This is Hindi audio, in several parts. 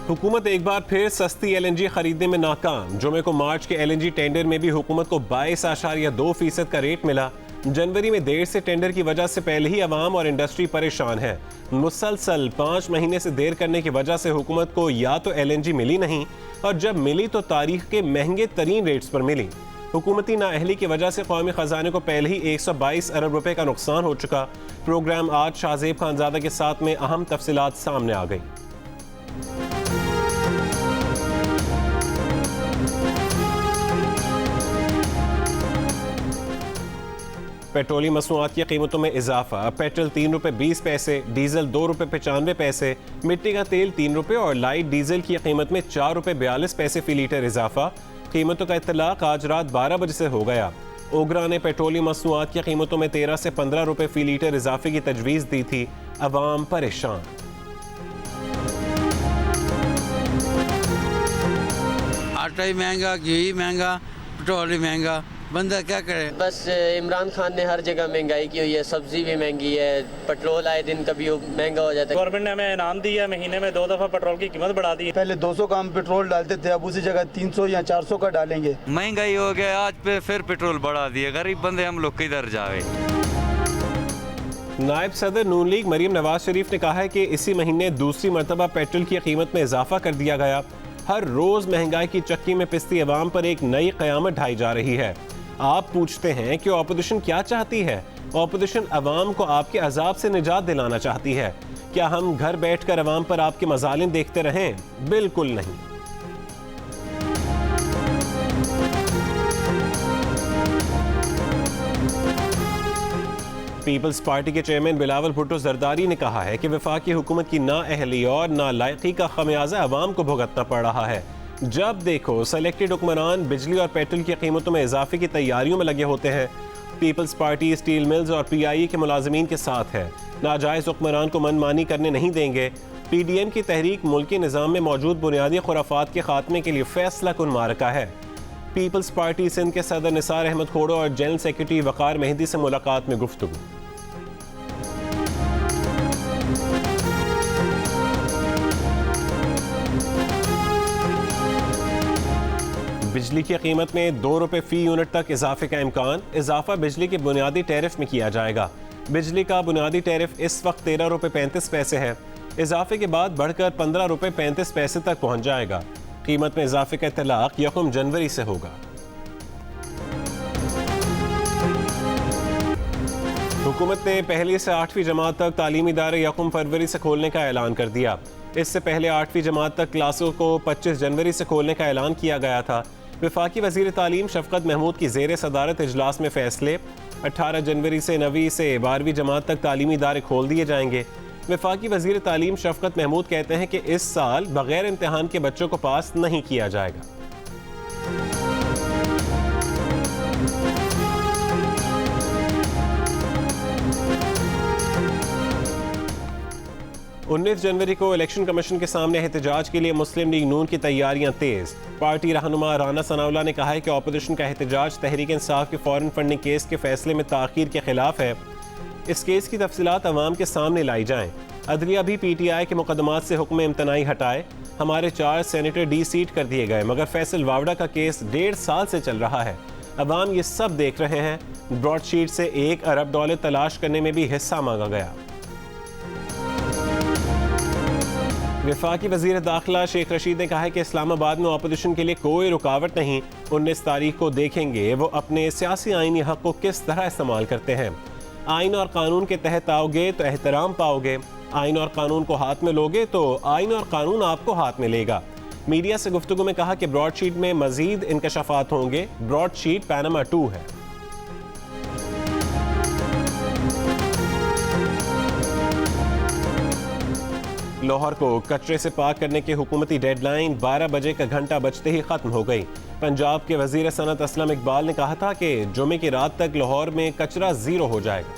हुकूमत एक बार फिर सस्ती LNG खरीदने में नाकाम। जुमे को मार्च के LNG टेंडर में भी हुकूमत को 22.2% का रेट मिला। जनवरी में देर से टेंडर की वजह से पहले ही अवाम और इंडस्ट्री परेशान है। मुसलसल 5 महीने से देर करने की वजह से हुकूमत को या तो LNG मिली नहीं और जब मिली तो तारीख के महंगे तरीन रेट्स पर मिली। हुकूमती नाअहली की वजह से कौमी खजाने को पहले ही 122 अरब रुपए का नुकसान हो चुका। प्रोग्राम आज शाहजेब खानजादा के साथ में अहम तफसीलात सामने आ गई। पेट्रोलियम मसनूआत की कीमतों में इजाफा। पेट्रोल 3 रुपये 20 पैसे, डीजल 2 रुपये 95 पैसे, मिट्टी का तेल 3 रुपये और लाइट डीजल की कीमत में 4 रुपये 42 पैसे फी लीटर इजाफा। कीमतों का इत्तलाक आज रात 12 बजे से हो गया। ओगरा ने पेट्रोलियम मसनूआत की कीमतों में 13 से 15 रुपये फी लीटर इजाफे की तजवीज़ दी थी। अवाम परेशान। आटा ही महंगा, घी ही महंगा, पेट्रोल ही महंगा, बंदा क्या करे। बस इमरान खान ने हर जगह महंगाई की हुई है, सब्जी भी महंगी है, पेट्रोल आए दिन कभी महंगा हो जाता है। गवर्नमेंट ने हमें इनाम दिया, महीने में 2 दफा पेट्रोल की कीमत बढ़ा दी। पहले 200 का हम पेट्रोल डालते थे, अब उसी जगह 300 या 400 का डालेंगे। महंगाई हो गया, आज पे फिर पेट्रोल बढ़ा दिया। गरीब बंदे हम लोग किधर जावे। नायब सदर नून लीग मरीम नवाज शरीफ ने कहा है कि इसी महीने दूसरी मरतबा पेट्रोल की कीमत में इजाफा कर दिया गया। हर रोज महंगाई की चक्की में पिसती अवाम पर एक नई क़यामत ढाई जा रही है। आप पूछते हैं कि ऑपोजिशन क्या चाहती है? ऑपोजिशन अवाम को आपके अजाब से निजात दिलाना चाहती है। क्या हम घर बैठकर अवाम पर आपके मजालिम देखते रहें? बिल्कुल नहीं। पीपल्स पार्टी के चेयरमैन बिलावल भुट्टो जरदारी ने कहा है कि वफाकी हुकूमत की नाअहली और नालायकी का खमियाजा अवाम को भुगतना पड़ रहा है। जब देखो सेलेक्टेड हुक्मरान बिजली और पेट्रोल की कीमतों में इजाफे की तैयारियों में लगे होते हैं। पीपल्स पार्टी स्टील मिल्स और PIE के मुलाजमीन के साथ है। नाजायज़ हुक्मरान को मनमानी करने नहीं देंगे। PDM की तहरीक मुल्की निज़ाम में मौजूद बुनियादी खुराफात के खात्मे के लिए फैसला कुन मारका है। पीपल्स पार्टी सिंध के सदर निसार अहमद खोड़ो और जनरल सेक्रेटरी वकार मेहदी से मुलाकात में गुफ्तगू। बिजली की कीमत में 2 रुपये फी यूनिट तक इजाफे का इम्कान। इजाफा बिजली के बुनियादी टैरिफ में किया जाएगा। बिजली का बुनियादी टैरिफ इस वक्त 13 रुपये 35 पैसे है। इजाफे के बाद बढ़कर 15 रुपये 35 पैसे तक पहुंच जाएगा। कीमत में इजाफे का इत्तलाक 1 जनवरी से होगा। हुकूमत ने पहली से 8वीं जमात तक तालीमी इदारे 1 फरवरी से खोलने का ऐलान कर दिया। इससे पहले 8वीं जमात तक क्लासों को 25 जनवरी से खोलने का ऐलान किया गया था। वफाकी वज़ीर तालीम शफकत महमूद की ज़ेर सदारत इजलास में फैसले। 18 जनवरी से 9वीं से 12वीं जमात तक तालीमी इदारे खोल दिए जाएंगे। वफाकी वज़ीर तालीम शफकत महमूद कहते हैं कि इस साल बगैर इम्तिहान के बच्चों को पास नहीं किया जाएगा। उन्नीस जनवरी को इलेक्शन कमीशन के सामने एहतजाज के लिए मुस्लिम लीग नून की तैयारियां तेज। पार्टी रहनुमा राना सनाउल्लाह ने कहा है कि अपोजिशन का एहतजाज तहरीक इंसाफ के फॉरेन फंडिंग केस के फैसले में ताख़ीर के खिलाफ है। इस केस की तफसीलात अवाम के सामने लाई जाएं। अदलिया भी PTI के मुकदमात से हुक्म इम्तनाई हटाए। हमारे 4 सेनेटर डी-सीट कर दिए गए, मगर फैसल वावड़ा का केस 1.5 साल से चल रहा है। अवाम ये सब देख रहे हैं। ब्रॉडशीट से $1 अरब तलाश करने में भी हिस्सा मांगा गया। वफाकी वज़ीर दाखिला शेख रशीद ने कहा है कि इस्लामाबाद में अपोजिशन के लिए कोई रुकावट नहीं। 19 तारीख को देखेंगे वो अपने सियासी आईनी हक़ को किस तरह इस्तेमाल करते हैं। आइन और कानून के तहत आओगे तो एहतराम पाओगे। आइन और कानून को हाथ में लोगे तो आइन और कानून आपको हाथ में लेगा। मीडिया से गुफ्तगू में कहा कि ब्रॉडशीट में मजीद इंकशाफात होंगे। ब्रॉडशीट पैनामा 2 है। लाहौर को कचरे से पाक करने की हुकूमती डेडलाइन 12 बजे का घंटा बजते ही खत्म हो गई। पंजाब के वजीर सनत असलम इकबाल ने कहा था कि जुमे की रात तक लाहौर में कचरा 0 हो जाएगा।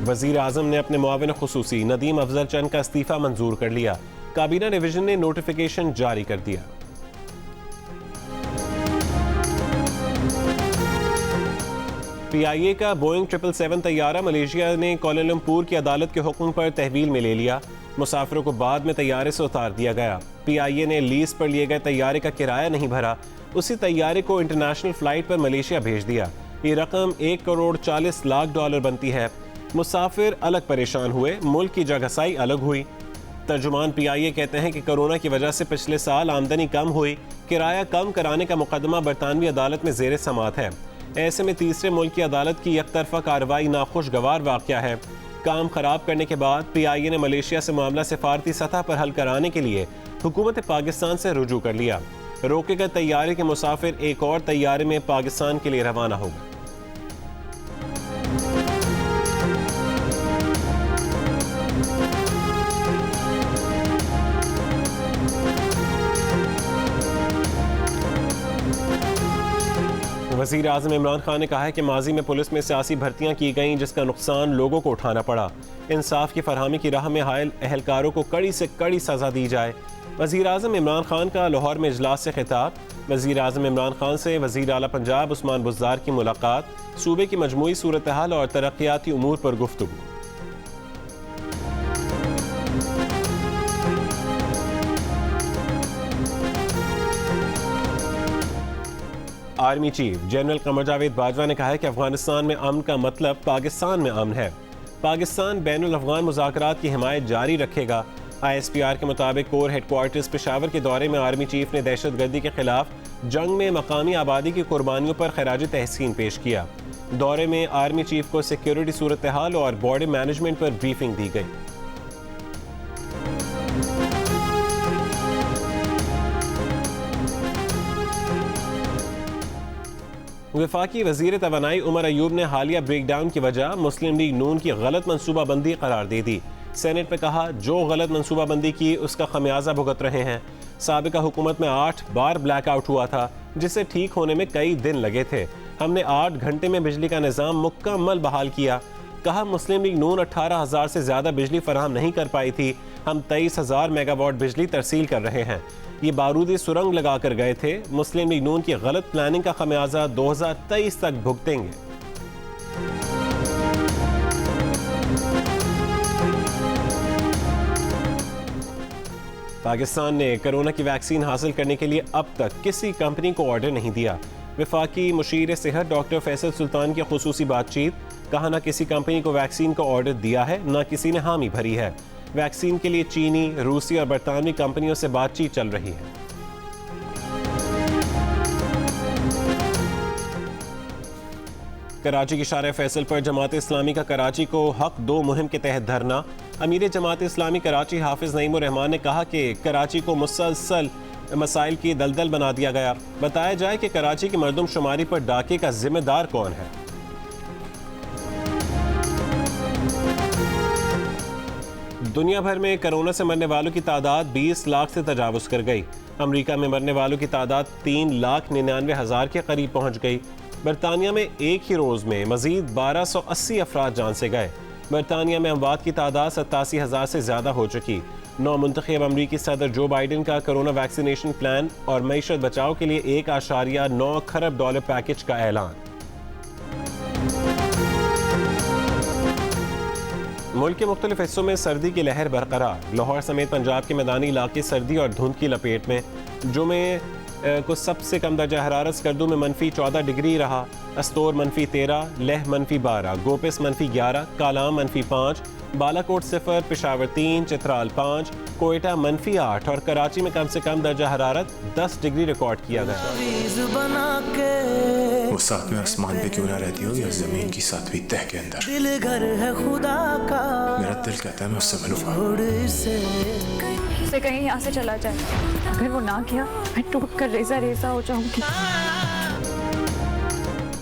वजीर आजम ने अपने मुआविन खुसूसी नदीम अफजल चंद का इस्तीफा मंजूर कर लिया। काबीना डिवीजन ने नोटिफिकेशन जारी कर दिया। PIA का बोइंग 777 तैयारा मलेशिया ने कोलालमपुर की अदालत के हुक्म पर तहवील में ले लिया। मुसाफिरों को बाद में तैयारे से उतार दिया गया। PIA ने लीज पर लिए गए तैयारे का किराया नहीं भरा, उसी तैयारे को इंटरनेशनल फ्लाइट पर मलेशिया भेज दिया। ये रकम $1,40,00,000 बनती है। मुसाफिर अलग परेशान हुए, मुल्क की जगहसाई अलग हुई। तर्जुमान PIA कहते हैं कि कोरोना की वजह से पिछले साल आमदनी कम हुई, किराया कम कराने का मुकदमा बरतानवी अदालत में जेर समात है। ऐसे में तीसरे मुल्क की अदालत की एकतरफा कार्रवाई नाखुशगवार वाक़या है। काम खराब करने के बाद PIA ने मलेशिया से मामला सिफारती सतह पर हल कराने के लिए हुकूमत पाकिस्तान से रुजू कर लिया। रोके गए तैयारे के मुसाफिर एक और तैयारे में पाकिस्तान के लिए रवाना हो गए। वज़ीर आज़म इमरान खान ने कहा है कि माजी में पुलिस में सियासी भर्तियां की गईं जिसका नुकसान लोगों को उठाना पड़ा। इंसाफ की फरहमी की राह में हायल अहलकारों को कड़ी से कड़ी सज़ा दी जाए। वज़ीर आज़म इमरान खान का लाहौर में इजलास से खिताब। वज़ीर आज़म इमरान खान से वज़ीर आला पंजाब उस्मान बुज़दार की मुलाकात। सूबे की मजमूई सूरत हाल और तरक्याती उमूर पर गुफ्तगू। Army chief general Qamar Javed Bajwa ने कहा है कि अफगानिस्तान में अमन का मतलब पाकिस्तान में अमन है। पाकिस्तान बैनुल अफ़गान मुज़ाकरात की हिमायत जारी रखेगा। ISPR के मुताबिक कोर हेडक्वार्टर्स पेशावर के दौरे में आर्मी चीफ ने दहशतगर्दी के खिलाफ जंग में मकामी आबादी की कुर्बानियों पर खराज तहसीन पेश किया। दौरे में आर्मी चीफ को सिक्योरिटी सूरत हाल और बॉर्डर मैनेजमेंट पर ब्रीफिंग दी गई। वफाकी वज़ीर तवानाई उमर अयूब ने हालिया ब्रेकडाउन की वजह मुस्लिम लीग नून की गलत मनसूबाबंदी करार दे दी। सेनेट में कहा जो गलत मनसूबाबंदी की उसका खमियाजा भुगत रहे हैं। साबिका हुकूमत में 8 बार ब्लैकआउट हुआ था जिसे ठीक होने में कई दिन लगे थे। हमने 8 घंटे में बिजली का निज़ाम मुकम्मल बहाल किया। कहा मुस्लिम लीग नून 18,000 से ज़्यादा बिजली फराहम नहीं कर पाई थी, हम 23,000 मेगावाट बिजली तरसील कर रहे हैं। ये बारूदी सुरंग लगा कर गए थे। मुस्लिम लीग नून की गलत प्लानिंग का खमियाजा 2023 तक भुगतेंगे। पाकिस्तान ने कोरोना की वैक्सीन हासिल करने के लिए अब तक किसी कंपनी को ऑर्डर नहीं दिया। वफाकी मुशीर सेहत डॉक्टर फैसल सुल्तान की खुसूसी बातचीत। कहा ना किसी कंपनी को वैक्सीन का ऑर्डर दिया है, ना किसी ने हामी भरी है। वैक्सीन के लिए चीनी, रूसी और बरतानवी कंपनियों से बातचीत चल रही है। कराची की शारा फैसल पर जमात इस्लामी का कराची को हक दो मुहिम के तहत धरना। अमीर जमात इस्लामी कराची हाफिज नईमुर रहमान ने कहा कि कराची को मुसलसल मसाइल की दलदल बना दिया गया। बताया जाए कि कराची की मरदमशुमारी पर डाके का जिम्मेदार कौन है। दुनिया भर में कोरोना से मरने वालों की तादाद 20 लाख से तजावुज़ कर गई। अमेरिका में मरने वालों की तादाद 3,99,000 के करीब पहुंच गई। बरतानिया में एक ही रोज़ में मजीद 1280 अफराद जान से गए। बरतानिया में अमवात की तादाद 87,000 से ज़्यादा हो चुकी। नौमुंतखब अमरीकी सदर जो बाइडन का कोरोना वैक्सीनेशन प्लान और मईशत बचाव के लिए $1.9 खरब पैकेज का ऐलान। मुल्क के मुख्तलिफ हिस्सों में सर्दी की लहर बरकरार। लाहौर समेत पंजाब के मैदानी इलाके सर्दी और धुंध की लपेट में। जुमे को सबसे कम दर्जा हरारत स्कर्दू में -14 डिग्री रहा। अस्तोर -13, लेह -12, गोपिस -11, कालाम -5, बालाकोट 0, पेशावर 3, चित्राल 5, कोयटा -8 और कराची में कम से कम दर्जा हरारत 10 डिग्री रिकॉर्ड किया गया। वो सातवें आसमान पे क्यों ना रहती हो या जमीन की 7वीं तह के अंदर। दिल घर है खुदा का, मेरा दिल कहता है मैं उससे मिलूंगा। से कहीं यहाँ से चला जाए, अगर वो ना किया मैं टूट कर रेजा रेजा हो जाऊंगी।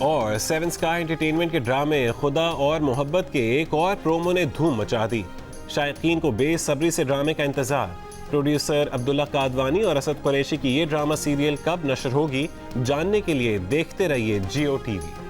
और 7 स्काई एंटरटेनमेंट के ड्रामे खुदा और मोहब्बत के एक और प्रोमो ने धूम मचा दी। शायकीन को बेसब्री से ड्रामे का इंतजार। प्रोड्यूसर अब्दुल्ला कादवानी और असद कुरैशी की ये ड्रामा सीरियल कब नशर होगी, जानने के लिए देखते रहिए जियो टीवी।